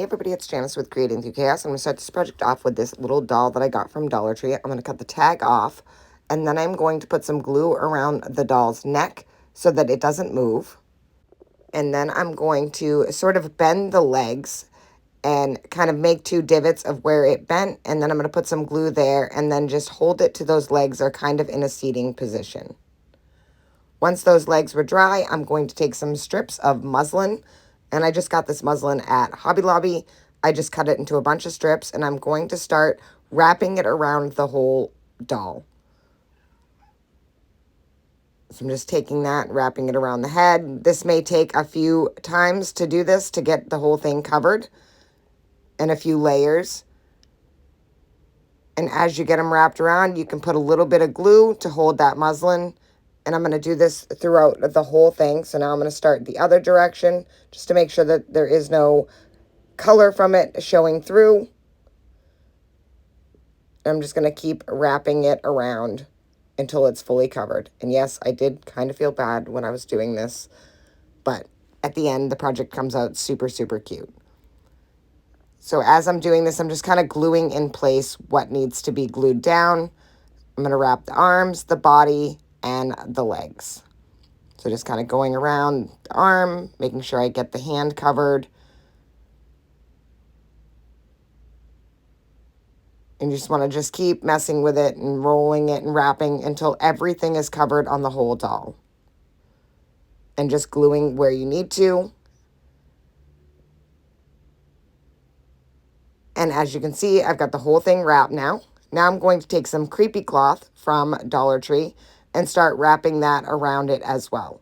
everybody, it's Janice with Creating Through Chaos. I'm going to start this project off with this little doll that I got from Dollar Tree. I'm going to cut the tag off, and then I'm going to put some glue around the doll's neck so that it doesn't move. And then I'm going to sort of bend the legs and kind of make 2 divots of where it bent, and then I'm going to put some glue there and then just hold it to those legs are kind of in a seating position. Once those legs were dry, I'm going to take some strips of muslin, and I just got this muslin at Hobby Lobby. I just cut it into a bunch of strips, and I'm going to start wrapping it around the whole doll. So I'm just taking that, wrapping it around the head. This may take a few times to do this to get the whole thing covered, and a few layers. And as you get them wrapped around, you can put a little bit of glue to hold that muslin. And I'm going to do this throughout the whole thing. So now I'm going to start the other direction just to make sure that there is no color from it showing through. I'm just going to keep wrapping it around until it's fully covered. And yes, I did kind of feel bad when I was doing this, but at the end, the project comes out super, super cute. So as I'm doing this, I'm just kind of gluing in place what needs to be glued down. I'm going to wrap the arms, the body, and the legs. So just kind of going around the arm, making sure I get the hand covered. And you just want to just keep messing with it and rolling it and wrapping until everything is covered on the whole doll. And just gluing where you need to. And as you can see, I've got the whole thing wrapped now. Now I'm going to take some creepy cloth from Dollar Tree and start wrapping that around it as well.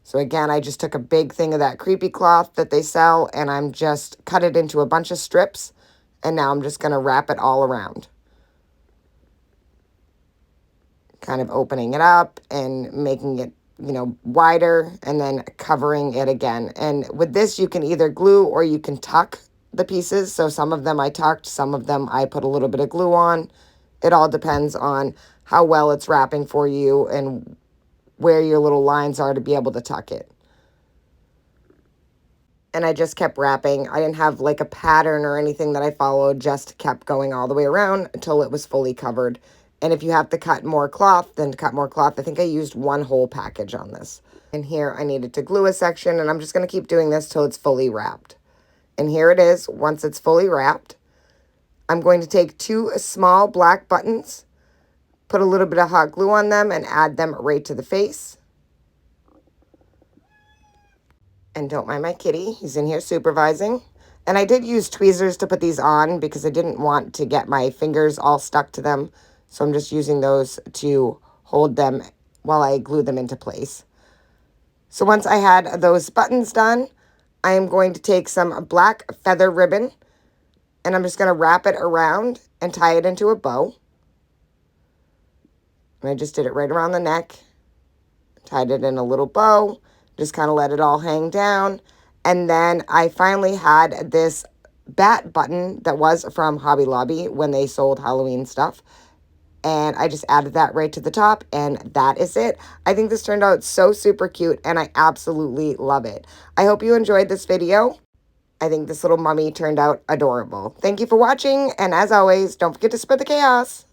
So again, I just took a big thing of that creepy cloth that they sell, and I'm just cut it into a bunch of strips, and now I'm just going to wrap it all around. Kind of opening it up and making it, wider, and then covering it again. And with this, you can either glue or you can tuck the pieces. So some of them I tucked, some of them I put a little bit of glue on. It all depends on how well it's wrapping for you and where your little lines are to be able to tuck it. And I just kept wrapping. I didn't have like a pattern or anything that I followed, just kept going all the way around until it was fully covered. And if you have to cut more cloth, then cut more cloth. I think I used 1 whole package on this. And here I needed to glue a section, and I'm just going to keep doing this till it's fully wrapped. And here it is, once it's fully wrapped. I'm going to take 2 small black buttons, put a little bit of hot glue on them, and add them right to the face. And don't mind my kitty, he's in here supervising. And I did use tweezers to put these on because I didn't want to get my fingers all stuck to them. So I'm just using those to hold them while I glue them into place. So once I had those buttons done, I am going to take some black feather ribbon, and I'm just going to wrap it around and tie it into a bow. And I just did it right around the neck, tied it in a little bow, just kind of let it all hang down. And then I finally had this bat button that was from Hobby Lobby when they sold Halloween stuff. And I just added that right to the top, and that is it. I think this turned out so super cute, and I absolutely love it. I hope you enjoyed this video. I think this little mummy turned out adorable. Thank you for watching, and as always, don't forget to spread the chaos.